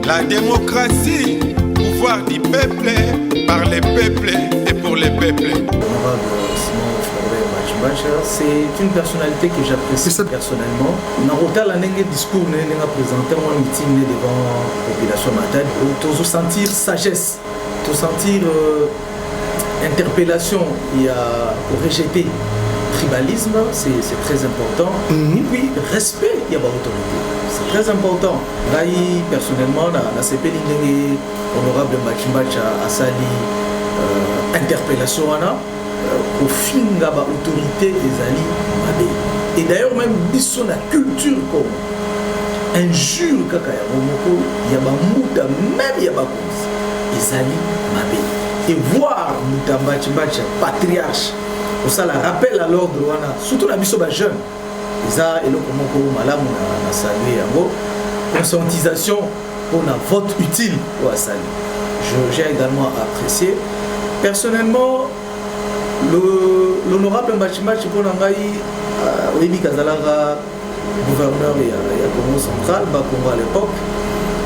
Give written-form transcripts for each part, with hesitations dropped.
La démocratie, pouvoir du peuple, par les peuples et pour les peuples. C'est une personnalité que j'apprécie personnellement. Narota la discours n'a présenté un meeting devant la population matade. Tu sentir sagesse, tu sentir interpellation, il y a rejeter tribalisme, c'est très important. Et puis respect, il y a autorité, c'est très important. Là, personnellement, dans ce pays, honorable Mbachimbacha a sali interpellation au fin de l'autorité des alliés. Et d'ailleurs, même sur la culture, comme injure, il y a des même il y a des alliés. Et voir Mbachimbacha, patriarche, ça la rappelle à l'ordre, surtout la mission des jeunes. Et ça, et là, comment madame a salué conscientisation pour un vote utile pour saluer. J'ai également apprécié. Personnellement, l'honorable Mbachimbacha pour Nangaï, Oyebi Kazalara, gouverneur et Congo central, Bakongo à l'époque,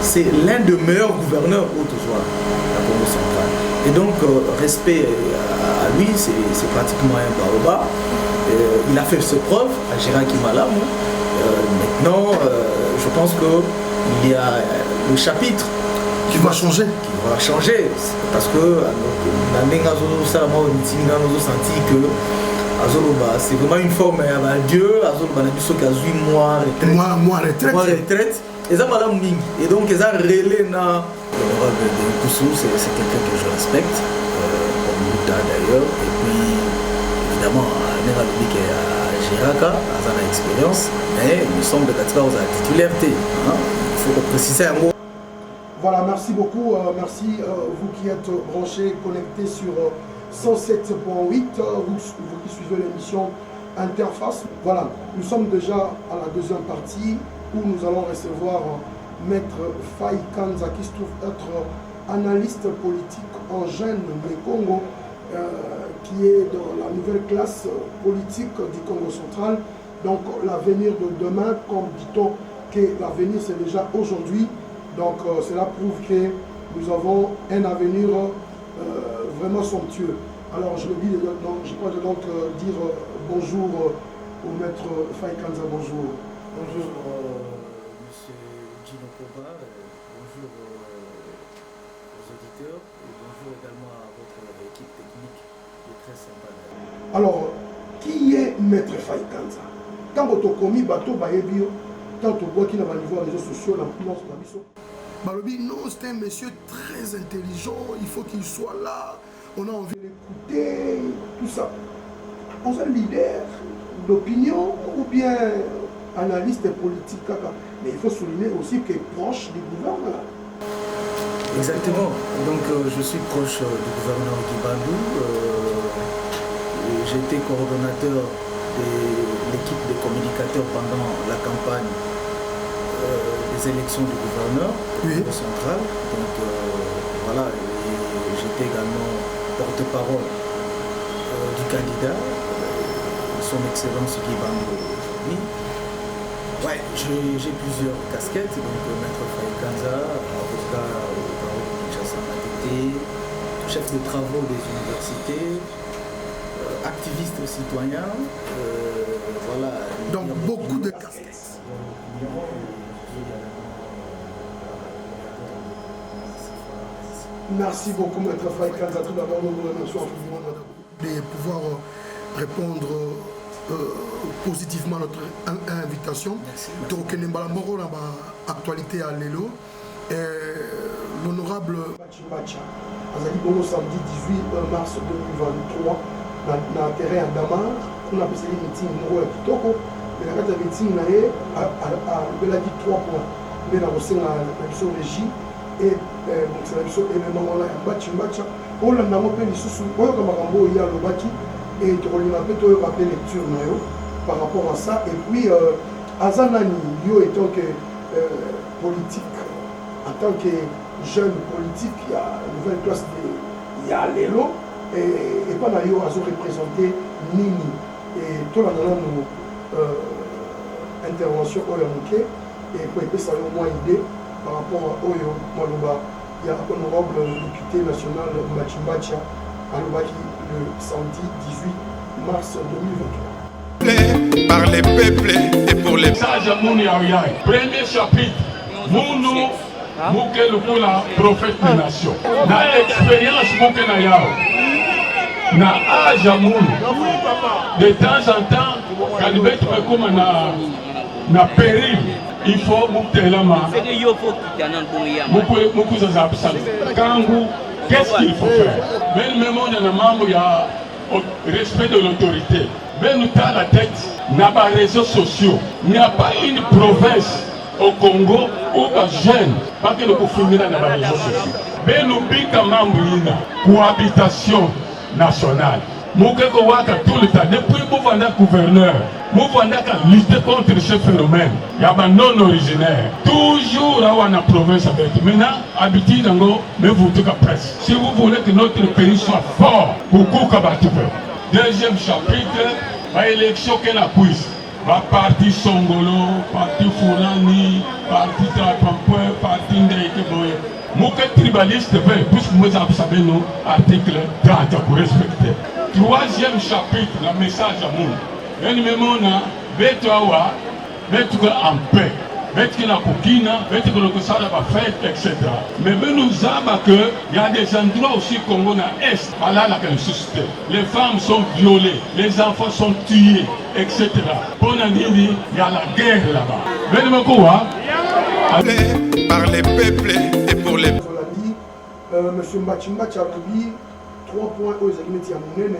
c'est l'un des meilleurs gouverneurs au Tozoa, la Congo centrale. Et donc, respect à lui, c'est pratiquement un baoba. Il a fait ses preuves à Gérard Kimalam. Maintenant, je pense qu'il y a le chapitre qui va changer. Parce que senti que c'est vraiment une forme à Dieu. Moi retraite. Et ça, madame Ming. Et donc, ils ont relé na l'honorable de Koussou, c'est quelqu'un que je respecte, comme Bouddha d'ailleurs. Et puis, évidemment, Néra Lubik et Giraka, ils ont l'expérience, mais nous sommes de Katika aux titularité. Il faut préciser un mot. Voilà, merci beaucoup. Merci vous qui êtes branchés, connectés sur 107.8, vous qui suivez l'émission Interface. Voilà, nous sommes déjà à la deuxième partie, où nous allons recevoir Maître Faye Kanza, qui se trouve être analyste politique en Jeune du Congo, qui est dans la nouvelle classe politique du Congo central. Donc l'avenir de demain, comme dit-on, que l'avenir c'est déjà aujourd'hui. Donc cela prouve que nous avons un avenir vraiment somptueux. Alors je le dis, je crois donc dire bonjour au Maître Faye Kanza, bonjour. Bonjour Monsieur Gino Koba, bonjour aux auditeurs et bonjour également à votre équipe technique qui est très sympa. Alors, qui est Maître Faye Kanza? Quand vous avez commis bateau, tant que vous qui n'a pas niveau des réseaux sociaux, non, c'est un monsieur très intelligent, il faut qu'il soit là, on a envie d'écouter, tout ça. On est un leader d'opinion ou bien analyste politique, mais il faut souligner aussi qu'il est proche du gouvernement. Exactement, donc je suis proche du gouverneur Kibandou, j'étais coordonnateur de l'équipe de communicateurs pendant la campagne des élections du gouverneur central, donc voilà, j'étais également porte-parole du candidat, son excellence Kibandou aujourd'hui. Ouais, j'ai plusieurs casquettes, donc Maître Faye Kanza, avocat au barreau de Kinshasa Matete, chef de travaux des universités, activiste citoyen, voilà. Donc beaucoup de casquettes. Merci beaucoup Maître Faye Kanza, tout d'abord nous vous remercions de pouvoir répondre positivement à notre invitation. Donc, nous avons actualité à l'élo. L'honorable Mbachimbacha, samedi 18 mars 2023, dans le terrain à Damar, on a passé le meeting à Kitoko, mais dans le meeting, on a dit 3 points. Mais on a aussi la mission régie et c'est la mission élément là, Mbachimbacha. On a appelé les sous-sous, on a appelé et tu as fait lecture par rapport à ça. Et puis, Azanani, yo étant que politique, en tant que jeune politique, il y a une nouvelle classe, il y a l'élo, et pas d'ailleurs, ils ont représenté Nini. Et tout le monde a intervention au Yamoké, et pour que ça ait au moins idée, par rapport à Oyo Maloba. Il y a honorable député national Machimbacha Alobaki le samedi 18 mars 2023. Par les peuples et pour les Premier chapitre, Mounou Mouké Lukula, prophète des nations. Na expérience Mouké na yao. Na âge à Mounou. De temps en temps, quand il est comme na péril, il faut Moukelama. Moukou Zazabsal. Kangou, qu'est-ce qu'il faut faire? Même on a un membre, il y a respect de l'autorité. Mais nous avons la tête, n'a pas de réseaux sociaux. Il n'y a pas une province au Congo où les jeunes, pas que nous pouvons finir dans les réseaux sociaux. Mais nous avons une cohabitation nationale. Nous avons tout le temps, depuis que nous avons gouverneur, nous avons lutter contre ce phénomène. Il y a un non originaire. Toujours dans la province avec. Maintenant, habiter dans le mais vous tout la presse. Si vous voulez que notre pays soit fort, beaucoup de deuxième chapitre, l'élection qu'elle a prise. Parti Songolo, parti Fourani, parti Trapampoe, parti Ndekeboye. Mon tribaliste, puisque vous savez nous, article 30 pour respecter. Troisième chapitre, le message à nous. Et nous avons Betoawa, Betoa en paix. Betoa Kokina, Betoa Kosala va fête, etc. Mais nous savons qu'il y a des endroits aussi Congo dans l'Est, là la société. Les femmes sont violées, les enfants sont tués, etc. Pour nous dire, il y a la guerre là-bas. Mais nous par les peuples et pour les. On l'a dit, M. Machimba Tcharoubi, 3 points aux Aguinetti à Mounene,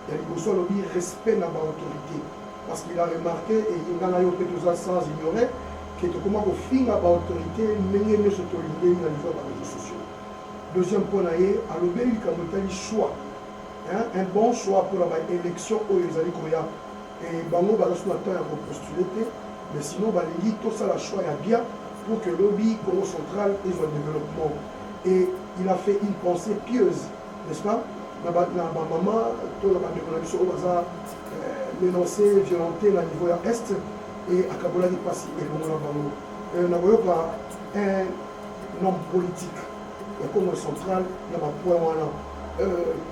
il y a le respect de l'autorité. Parce qu'il a remarqué, et il a eu peut-être sans ignorer, que comment on finit l'autorité, mais il ne se tolérer dans les réseaux sociaux. Deuxième point, il y a le choix. Un bon choix pour l'élection aux Aguinetti. Et Bango va se mettre à postuler, mais sinon, il y a tout ça, le choix est bien pour que le lobby Congo central ait un développement. Et il a fait une pensée pieuse, n'est-ce pas? Ma maman, tout le monde a menacé, violenté au niveau est et à Kabola qui passe et on a un homme politique, le Congo central, dans ma point.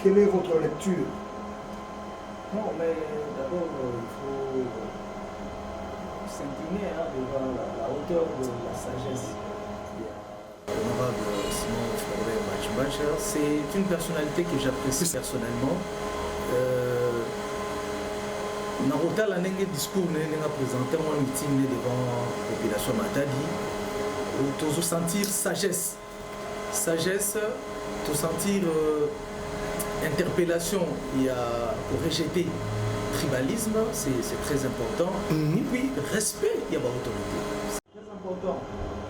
Quelle est votre lecture? Non, mais d'abord, il faut s'incliner devant la hauteur de la sagesse. L'honorable Simon Florent Machimbacha, c'est une personnalité que j'apprécie personnellement. Narota la discours n'a présenté mon meeting devant la population Matadi. Tous sentir sagesse. Sagesse, tout sentir interpellation, il y a pour rejeter tribalisme, c'est très important. Et puis respect, il y a autorité. C'est très important.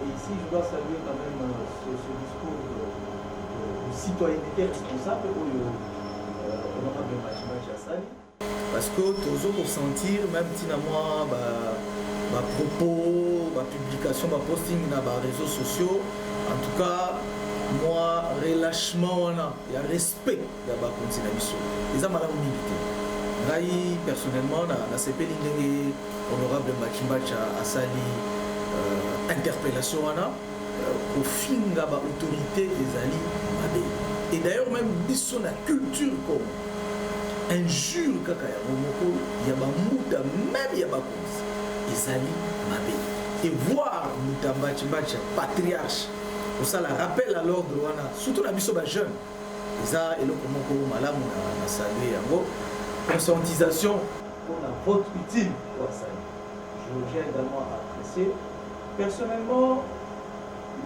Et ici, je dois saluer quand même ce discours de citoyenneté responsable pour l'honorable Machimbacha Sali. Parce que tous pour sentir, même si moi, ma propos, ma publication, ma posting dans les réseaux sociaux, en tout cas, moi, relâchement, il y a respect dans la continuation. Et ça m'a milité. Personnellement, dans la CP, honorable Machimbacha Asali, interpellation, au fin de l'autorité des alliés. Et d'ailleurs, même sur la culture, comme injure, il y a Mouta, même il y a des alliés. Et voir Mouta Machimbacha, patriarche, pour ça, la rappel à l'ordre, surtout la mission des jeunes. Et ça, et le comment on a salué en conscientisation pour la vote utile pour ça. J'ai également apprécié. Personnellement,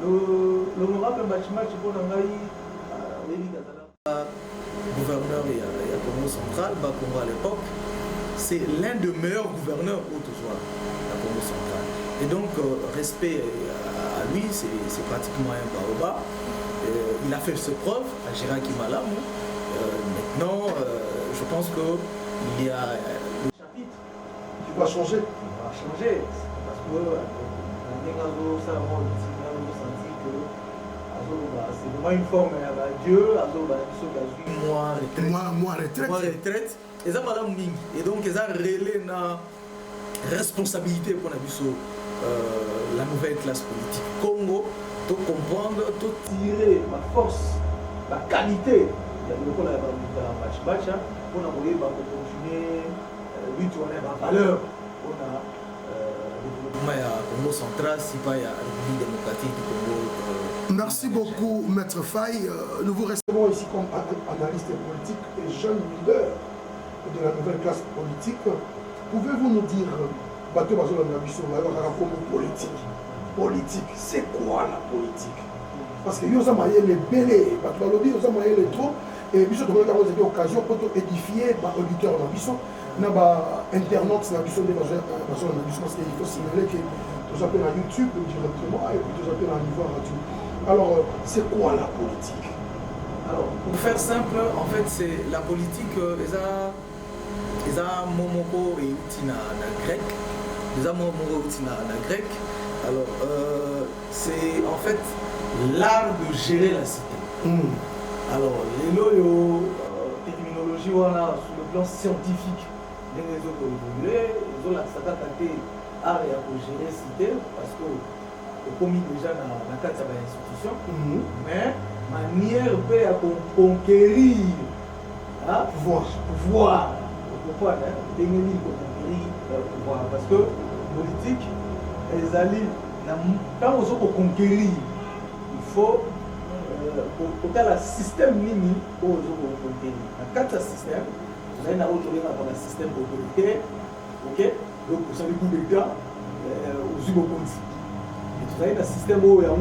l'honorable Machimbacha gouverneur et à Congo central, Congo à l'époque, c'est l'un des meilleurs gouverneurs au la Congo central. Et donc, respect à lui, c'est pratiquement un baoba. Il a fait ses preuves à Gérard Kimalam. Maintenant, je pense qu'il y a le chapitre qui va changer. Il va changer. Parce que ça va sentir que c'est vraiment une forme à Dieu, moi retraite. Et ça, madame Ming. Et donc, ils ont relé la responsabilité pour la nouvelle classe politique Congo. tout comprendre, tout tirer ma force, la qualité. Il y a le match, on a voulu continuer, lutte, on a ma valeur, on a le développement Congo central, si pas il y a la République démocratique du Congo. Merci beaucoup, Maître Faye. Nous vous recevons ici comme analyste politique et jeune leader de la nouvelle classe politique. Pouvez-vous nous dire, Bateau Bazo politique, c'est quoi la politique? Parce que nous avons les bélés, nous avons les trop, et nous avons eu l'occasion pour édifier les auditeurs dans la internautes, parce qu'il faut signaler que nous appelons à YouTube directement et puis nous appelons à niveau radio. Alors, c'est quoi la politique? Alors, pour faire simple, en fait, c'est la politique, les momoko et utina grec, les momoko utina grec. Alors, c'est en fait l'art de gérer la cité. Alors, les loyaux, terminologie, voilà, sur le plan scientifique, les réseaux pour évoluer, ils ont la attaqué art et à gérer la cité, parce que commis déjà dans la carte de l'institution, mais manière à conquérir, pouvoir, pouvoir, parce que politique, les alliés, quand on veut conquérir, il faut pour le système mini pour conquérir. Dans quatre systèmes, vous avez un système autoritaire, ok, donc vous savez coup d'État, aux Ubonzi. Vous avez un système où il y a un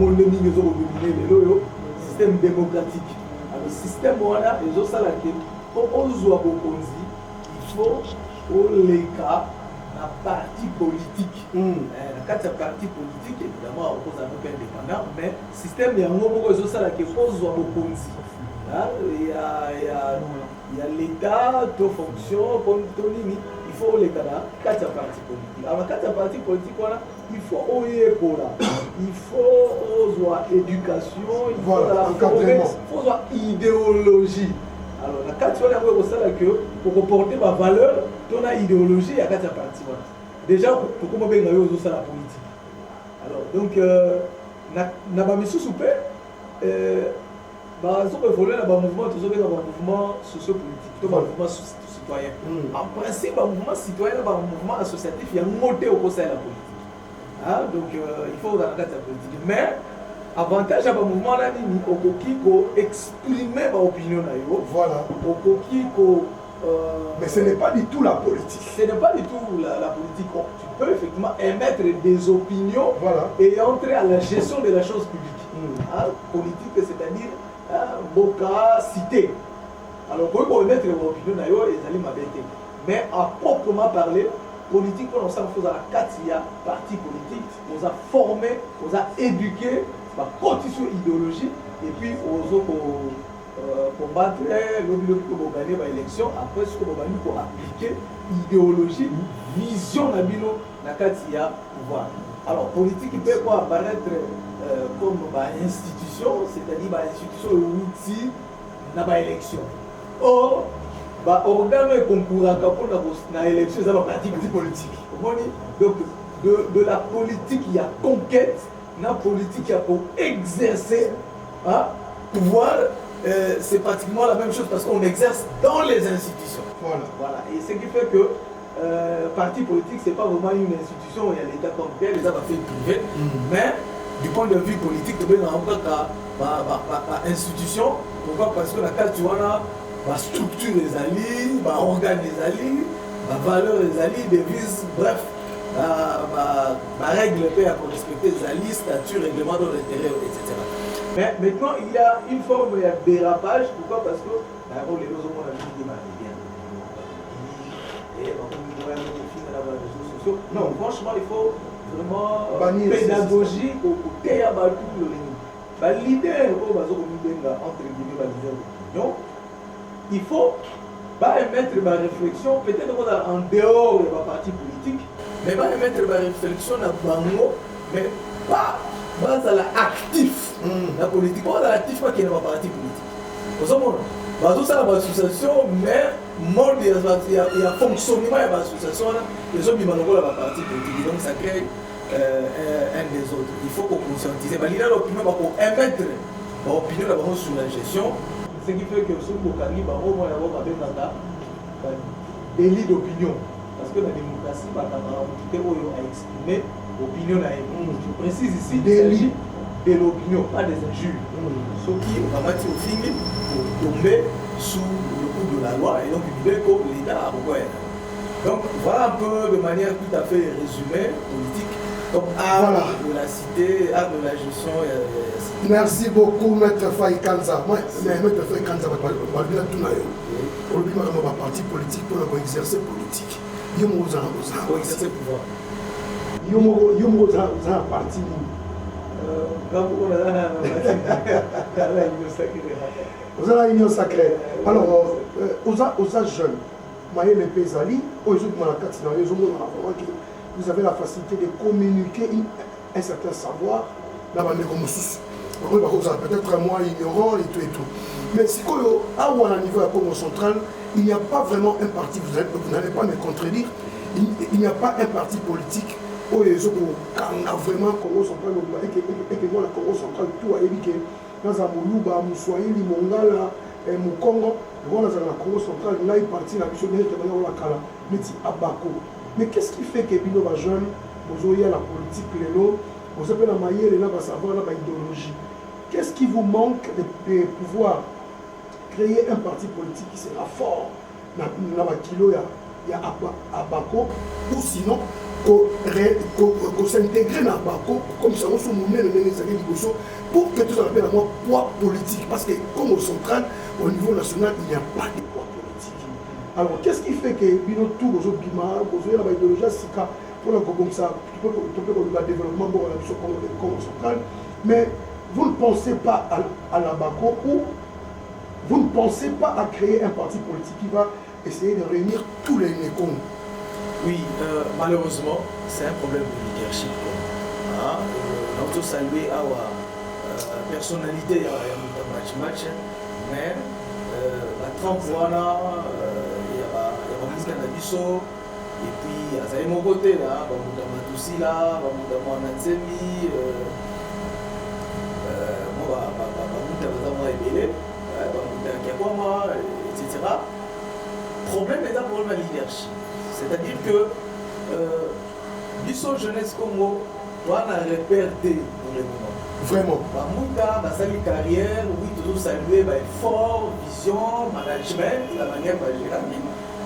système démocratique. Alors, le système où il y a des salariés, pour il faut les cas la partie politique. La carte de parti politique, évidemment, on pose un peu indépendant, mais le système, il y a un moment où ça qui pose au Konzi. Il y a l'État, toute fonction, il faut les cas là, carte de parti politique. Alors, la carte de parti politique, voilà, il faut il faut éducation, il faut idéologie. Alors, la carte de pour porter ma valeur, on a idéologie et la carte de parti. Déjà, pour comment bien la politique. Alors, donc, na ba misu soupe, mouvement socio-politique, un mouvement citoyen. En principe, un mouvement citoyen, un mouvement associatif, il y a un moté au conseil de la politique. Donc, il faut dans la carte de politique. Mais, avantage à un mouvement là, il faut exprimer ma opinion. Voilà. Mais ce n'est pas du tout la politique. Ce n'est pas du tout la politique. Tu peux effectivement émettre des opinions et entrer à la gestion de la chose publique. Politique, c'est-à-dire Boka, cité. Alors, pour émettre des opinions, ils allaient m'abaisser. Mais à proprement parler, politique, on s'en fout dans la quatrième partie politique, on a formé, on a éduqué, on a continué l'idéologie, et puis on a combattre l'objectif pour gagner l'élection, après ce qu'on va pour appliquer l'idéologie, vision de la quatrième pouvoir. Alors, politique, il peut apparaître comme une institution, c'est-à-dire une institution outil dans l'élection. Or, organe et concours dans l'élection, c'est la pratique politique. Donc, de la politique, il y a conquête, dans la politique, il y a pour exercer pouvoir. C'est pratiquement la même chose parce qu'on exerce dans les institutions. Voilà. Et ce qui fait que parti politique, ce n'est pas vraiment une institution où il y a l'État comme tel, l'État va faire privé, mais du point de vue politique, tu peux avoir une institution. Pourquoi? Parce que la carte, tu vois, la structure des alliés, l'organe des alliés, la valeur des alliés, devise, bref, la règle pour respecter les alliés, statut, règlement de l'intérieur, etc. Mais maintenant, il y a une forme de dérapage. Pourquoi? Parce que d'abord, les deux hommes ont dit bien. Et on a les réseaux sociaux. Non, franchement, il faut vraiment pédagogie au côté à le leader, entre guillemets, l'opinion. Il faut émettre ma réflexion, peut-être en dehors de ma partie politique, mais émettre ma réflexion à Bango, mais pas actif. La politique, pas l'actif, pas qu'il y ait ma partie politique. Vous savez, ça c'est l'association, mais il y a fonctionnement de l'association, les hommes ils la partie politique. Donc ça crée un des autres. Il faut qu'on conscientise. Mais il y a l'opinion pour émettre l'opinion d'abord sur la gestion. Ce qui fait que ce qu'on a dit, délit d'opinion. Parce que la démocratie, on a exprimé l'opinion. Je précise ici, délit de l'opinion, pas des injures. Ceux qui ont ramasser au film pour tomber sous le coup de la loi et donc il veut que l'État a beaucoup. Donc voilà un peu de manière tout à fait résumée, politique. Donc art de la cité, art de la gestion. Merci beaucoup, Maître Faye Kanza. Moi, Maître Faye Kanza, je vais tout le parti politique pour exercer politique. Il y a exercer le pouvoir. Il y a un parti. Vous avez l'union sacrée. Alors, aux jeunes, vous avez la facilité de communiquer un certain savoir dans la peut-être moi ignorant et tout et tout. Mais si à niveau de Congo central, il n'y a pas vraiment un parti, vous n'allez pas me contredire, il n'y a pas un parti politique où il y a vraiment Congo central et que moi la Congo central tout a éviqué. Dans un Moulouba, Moussoaïli, Mongala, Moukongo, dans la Congo central, là il partit la mission de la Kala, mais qu'est-ce qui fait que Bino va jeune, vous avez la politique, vous avez la manière, là, va savoir la idéologie. Qu'est-ce qui vous manque de pouvoir créer un parti politique qui sera fort dans la kilo, il y a Abako, ou sinon, qu'on s'intègre dans Abako, comme ça, on se met le négociation pour que tout ça appelle à moi poids politique. Parce que, comme au central, au niveau national, il n'y a pas de poids politique. Alors, qu'est-ce qui fait que Bino tout, vous avez la idéologie, pour la comme ça, tu peux le développement pour la mission comme central, mais vous ne pensez pas à la Bako ou vous ne pensez pas à créer un parti politique qui va essayer de réunir tous les Nécons. Oui, malheureusement, c'est un problème de leadership. On peut saluer à la personnalité, match, mais la trempe, voilà, il y a un Bisso. Et puis, à mon côté, là, Matousi, là, Natsemi, etc. Problème est un problème à leadership. C'est-à-dire que Bisso Jeunesse Congo doit un repère D pour le moment. Vraiment. Bamouta, Basali carrière, oui, toujours saluer, effort, vision, management, la manière de gérer.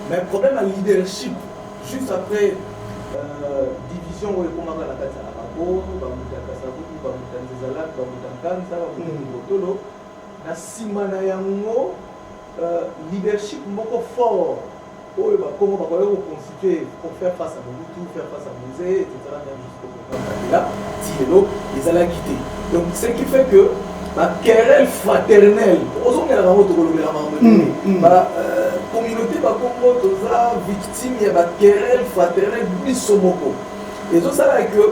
Mais le problème à leadership. Juste après division où il y a la carte à la Babo, Bamouta Kasabuku, Bamouta Nzezalak, Bamouta Kansa, Bamouta Botolo, na simana yango leadership moko fort où il va constituer pour faire face à Mobutu, faire face à Mosé, etc. Là, Tilelo, ils allaient quitter. Donc ce qui fait que la querelle fraternelle, communauté va comme victime, il y a une querelle fraternelle bisomoko. Et tout ça là que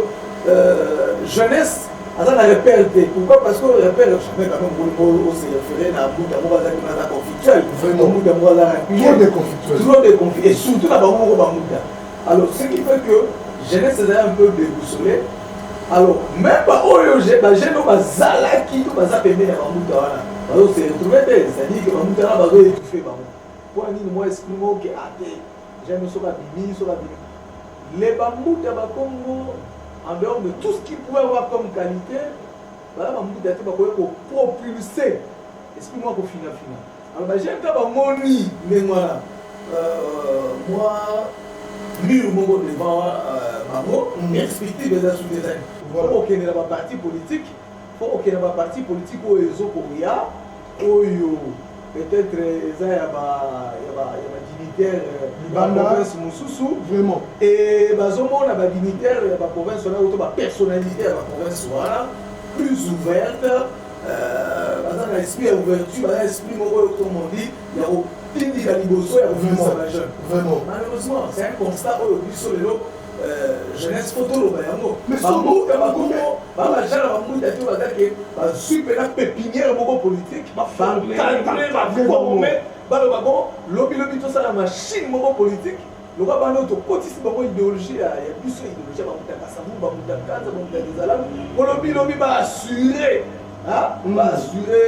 jeunesse a un repère. Pourquoi? Parce que le repère, jamais quand même on se référer à un bout d'amour conflictuel. Vraiment. Trop de conflits. Et surtout la Bamouko Bamouka. Alors ce qui fait que jeunesse est un peu déboussolée. Alors même pas j'ai Zala qui tout ça permet à Bamouka. Alors c'est retrouvé, c'est-à-dire que Bamouka va étouffer Bamouka. Pour moi exprimer que j'aime ça les bambous de Congo, en dehors de tout ce qu'ils pouvaient avoir comme qualité, voilà bambou de pour propulser. Explique-moi qu'au final. Alors j'aime pas moni, mais voilà. Moi, mur mon devant Mamo, expliquer des sous-détails. Il faut qu'il y ait un parti politique, où ils ont pour rien, où peut-être il y a des dignitaires de la province Moussoussou. Vraiment. Et il y a des dignitaires de la province, il y a des personnalités de la province plus ouvertes. Un esprit à ouverture, un esprit, comme on dit, il y a aucune dynamique à jeune. Vraiment. Malheureusement, c'est un constat où il y a jeunesse photo le bayango. Mais super pépinière politique, lobby tout ça la machine politique Le roi Bano, tu continues à idéologie, il y a plus d'idéologie, on va assurer, va assurer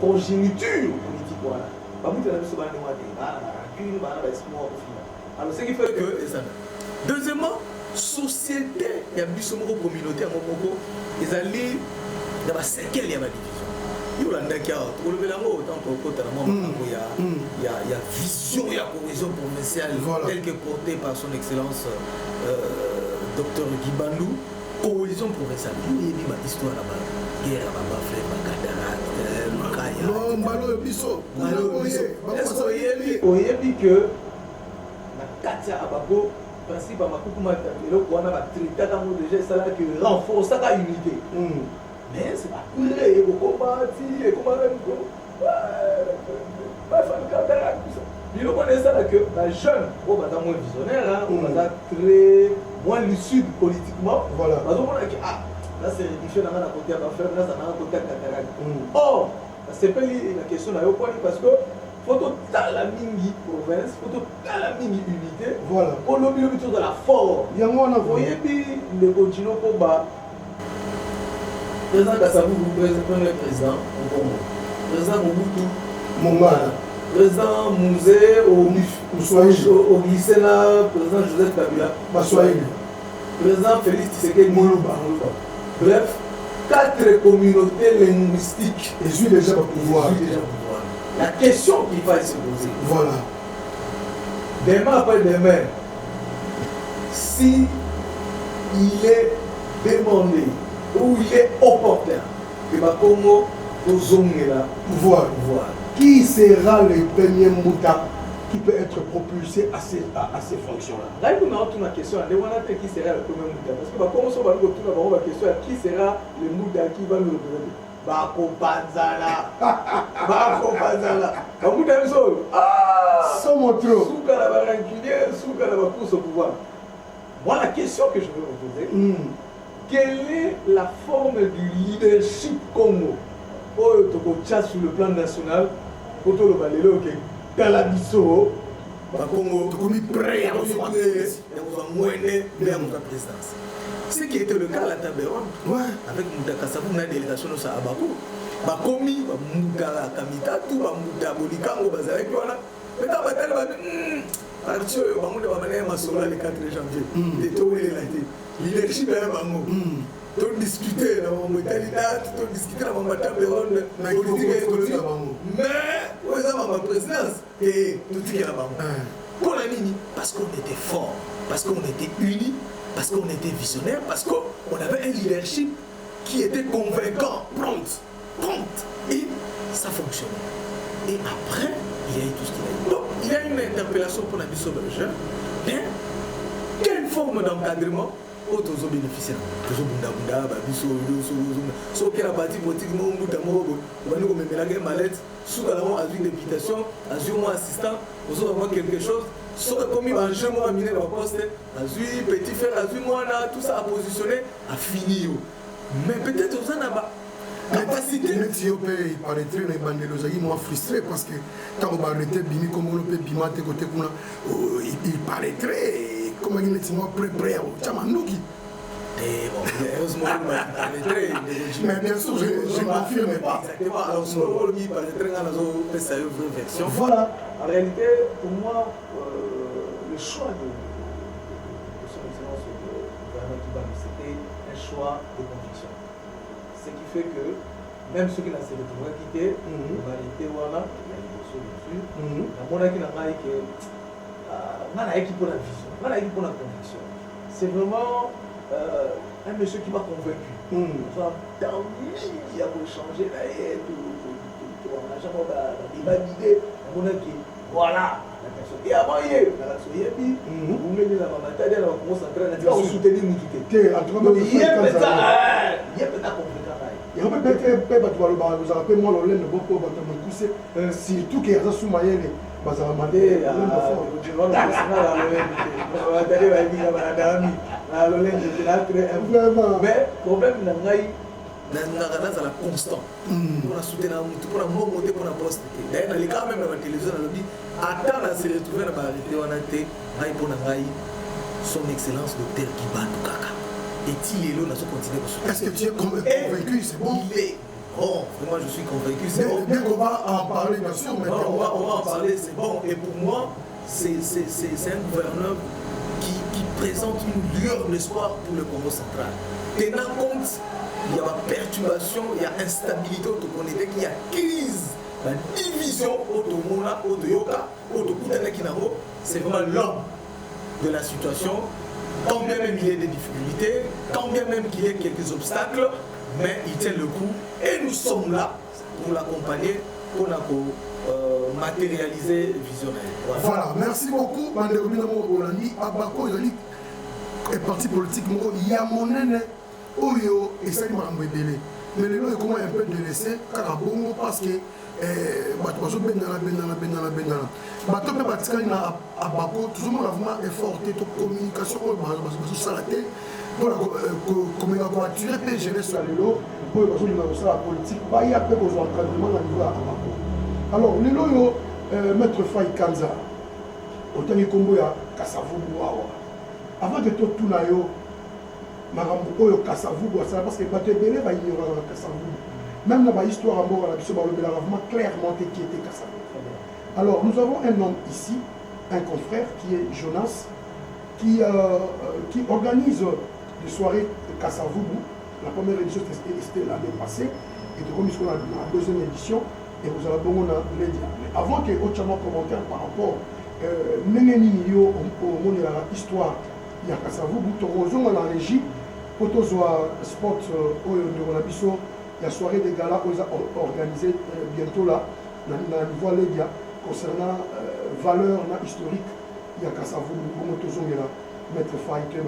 congéniture politique. Alors, ce qui fait que. Deuxièmement, société, il y a plus de communauté à Momoko, ils allaient dans la séquelle, il y a ma division. Il y a vision, il y a cohésion provinciale telle que portée par son excellence Dr Guy Bandou. Cohésion provinciale. Il y a une histoire là-bas. Guerre là-bas, frère, que la Katia Ababo, principe à Makoumata, et là, on a traité déjà ça là qui renforce la unité. Mais c'est pas cool, il faut combattre, il faut combattre. Il faut connaître ça que la jeune, on va être moins visionnaire, on va être très moins lucide politiquement. Voilà. Parce qu'on a dit, ah, là c'est réduction, là on a côté à ma frère, là ça a un côté à Cataract. Or, c'est pas la question là, parce que faut tout la mini province, faut tout la mini unité. Voilà. Pour l'objet de la force. Il y a moins à voir. Le continent pour bas. Président Kassabou, premier président au Congo. Président Mobutu, Mongala. Président Mouzé au Gisela, président Joseph Kabila, Baswahili. Président Félix Tshisekedi, Moluba. Bref, 4 communautés linguistiques. Et suis déjà au pouvoir. La question qu'il faut se poser. Voilà. Demain après demain, si il est demandé ou il est opportun que le Congo pouvoir. Qui sera le premier Mouta qui peut être propulsé à ces fonctions-là? Là, il faut me la question, qui sera le premier Mouta? Parce que comment on va nous la question, qui sera le Mouta qui va nous représenter? Bako Panzala. Sans mon trop. Souka la rancunier, Souka la pousse au pouvoir. Moi, la question que je veux vous poser, quelle est la forme du leadership Congo pour sur le plan national, pour tout le balélo qui est dans la bisso, Congo, prêt à la présidence. Ce qui était le cas à la Taberon, avec Mouta Kassabou, on a une délégation à Abako. Bakomi, Mouta Kamita, tout Mouta Bolikango, Bazarek, voilà. Mais dans la bataille, Arthur, on va mener ma sola le 4 janvier. Et tout, il est là. Leadership est un bango. Tout discuter dans mon modalité, tout discuter dans ma Taberon, la politique et économique. Mais, on est dans ma présidence, et tout ce qui est là-bas. Pour la mini, parce qu'on était fort, parce qu'on était unis. Parce qu'on était visionnaire, parce qu'on avait un leadership qui était convaincant, prompt, et ça fonctionnait. Et après, il y a eu tout ce qu'il y a eu. Donc, il y a une interpellation pour la mission de jeunes, mais quelle forme d'encadrement autres bénéficiaires? Toujours Bunda, Babiso, sauf qu'il y a la partie politique, on va nous mettre la mallette, sous la une députation, un assistant, on va voir quelque chose. Soit comme il va enjeu, moi, miner le poste, azui, petit frère, azui, moi, tout ça à positionner, à finir. Mais peut-être aux en a capacité. Il paraîtrait les bandes moi frustré parce que quand on va arrêter Bimi comme on peut bimater côté il paraîtrait comme il est moi prêt au Chamanouki. Et bon, heureusement, mais bien sûr, je ne m'affirme pas. Exactement. Alors, ce rôle, il paraîtrait dans la vraie version. Voilà. En réalité, pour moi, le choix de son excellence c'était un choix de conviction. Ce qui fait que même ceux qui n'ont pas quitté, on va arrêter voilà, il y a une notion dessus. On a qui n'a pas que on a équipe pour la vision, on a équipe pour la conviction. C'est vraiment un monsieur qui m'a convaincu. Dans il a changé on n'a jamais d'idée. Voilà la personne. Et avant hier, vous mettez la bataille, on va concentrer, on va soutenir Moutouté. Il y a peut-être il y a peut-être vous avez moi le laine beaucoup surtout qu'il y a ça sous maillot bazar mandé mais problème nazala constant mpona soutenir mutu mpona mbongo te mpona poste te d'ailleurs naleka même na batelevizio nalobi ata na se retrouve na baarrete wana te ngai mpona ngai son excellence docteur Kibandu kaka eti lelo nazo continuer kosoutenir. Est-ce que tu es convaincu? C'est bon. Il est bon, vraiment je suis convaincu, c'est bon. Dès qu'on va en parler, bien sûr, mais on va en parler, c'est bon. Et pour moi, c'est un gouverneur qui présente une lueur d'espoir pour le Congo central. Tenant compte, il y a la perturbation, il y a instabilité, il y a crise, la division, Otomona, Otoyoka, Otokutana Kinaro, c'est vraiment l'homme de la situation. Quand bien même il y a des difficultés, quand bien même qu'il y ait quelques obstacles, mais il tient le coup et nous sommes là pour l'accompagner, pour matérialiser visionnaire. Voilà, merci beaucoup. Abako est parti politique, il y a mon aîné, Oyo, et ça il m'a embêté. Mais le nom est comment un peu de laisser, car bon parce que bato benana bato pe batikali na abako toujours la vraiment effort de communication bazo sala te pour communiquer ko attirer pe jeunesse sur lelo pour bazo linga la politique ba ya pe aux entraînements na niveau abako. Alors lelo yo maître Fay Kanza otangi kombo ya Kasavubu awa avant que tout na yo marambo oyo Kasavubu ça parce que bato belé ba ignorer Kasavubu. Même dans l'histoire à mort, on a vraiment clairement qui était Kassavou. Alors, nous avons un homme ici, un confrère qui est Jonas, qui organise des soirées Kassavou. La première édition c'était l'année passée, et de comme la deuxième édition, et vous avez bon les dire. Mais avant que autrement commentaire par rapport à l'histoire de Kassavou, nous avons la régie, pour tous les spots de la biso. La soirée des galas organisée bientôt là, dans la niveau Lédia, concernant valeur historique, il y a Kassavou, Maître Faïté,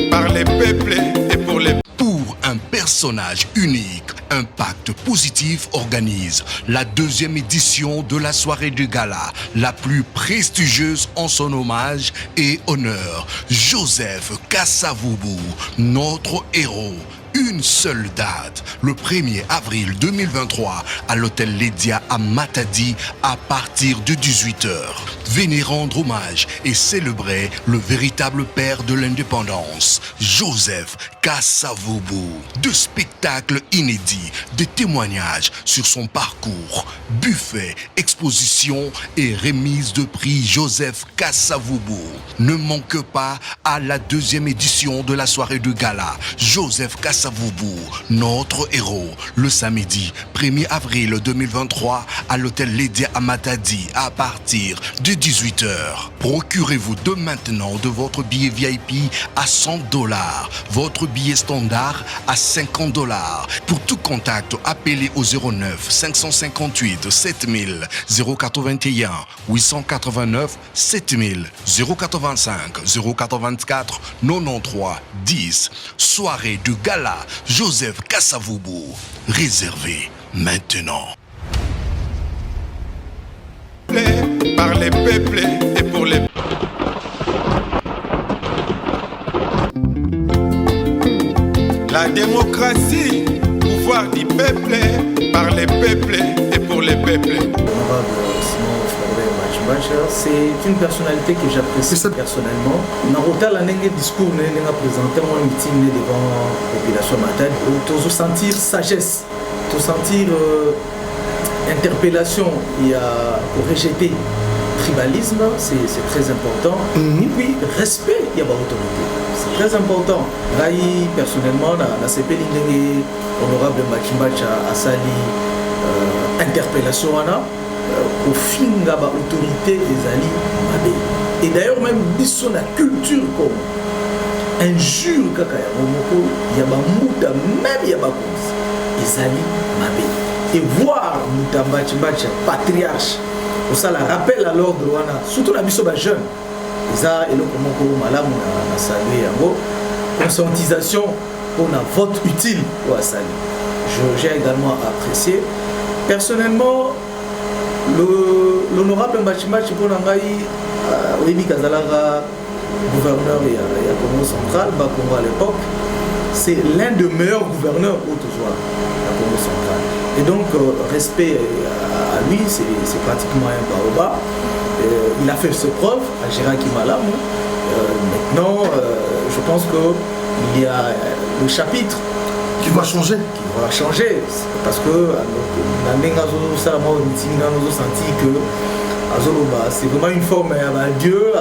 par les peuples et pour les... Pour un personnage unique, Impact Positif organise la deuxième édition de la soirée du gala, la plus prestigieuse en son hommage et honneur. Joseph Kasavubu, notre héros. Une seule date, le 1er avril 2023, à l'hôtel Lédia à Matadi, à partir de 18h. Venez rendre hommage et célébrer le véritable père de l'indépendance, Joseph Kasavubu. De spectacles inédits, des témoignages sur son parcours, buffet, exposition et remise de prix Joseph Kasavubu. Ne manque pas à la deuxième édition de la soirée de gala, Joseph Kasavubu, notre héros, le samedi 1er avril 2023 à l'hôtel Lédia à Matadi à partir de 18h. Procurez-vous dès maintenant de votre billet VIP à $100, votre billet standard à $50. Pour tout contact, appelez au 09 558 7000 081 889 7000 085 084 93 10. Soirée de gala Joseph Kasavubu, réservé maintenant. Par les peuples et pour les... La démocratie, pouvoir du peuple, par les peuples et pour les peuples. C'est une personnalité que j'apprécie personnellement. Narota la nenge discours n'a présenté un meeting devant la population matade. Tu sentir sagesse, tu sentir interpellation, il y a rejeter tribalisme, c'est très important. Et puis respect, il y a autorité. C'est très important. Là, personnellement, dans la CP honorable Machimbacha a sali interpellation au fin de l'autorité des alliés. Et d'ailleurs, même sur la culture comme injure, il y a des même il y a des alliés. Et voir Moutambachibacha, patriarche, ça la rappelle à l'ordre, surtout la mission des jeunes. Ça, et le comment malam a salué conscientisation pour un vote utile pour saluer. J'ai également apprécié. Personnellement, l'honorable Mbachimachi pour Nangaï, Oyebi Kazalara, gouverneur et Congo central, Bakongo à l'époque, c'est l'un des meilleurs gouverneurs au-delà de la Congo centrale. Et donc, respect à lui, c'est pratiquement un baobab. Il a fait ses preuves à Gérard Kimala. Maintenant, je pense qu'il y a le chapitre qui va changer. Parce que c'est vraiment une forme à Dieu,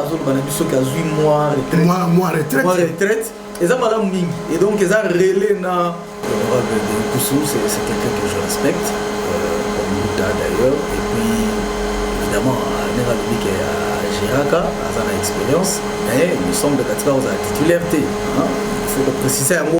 moi retraite. Et donc, ils ont relé na l'honorable de Koussou, c'est quelqu'un que je respecte, comme Bouddha d'ailleurs. Et puis, évidemment, Nérabique à Giraka, à sa expérience, mais nous sommes de 4 ans à titularité. Il faut préciser un mot.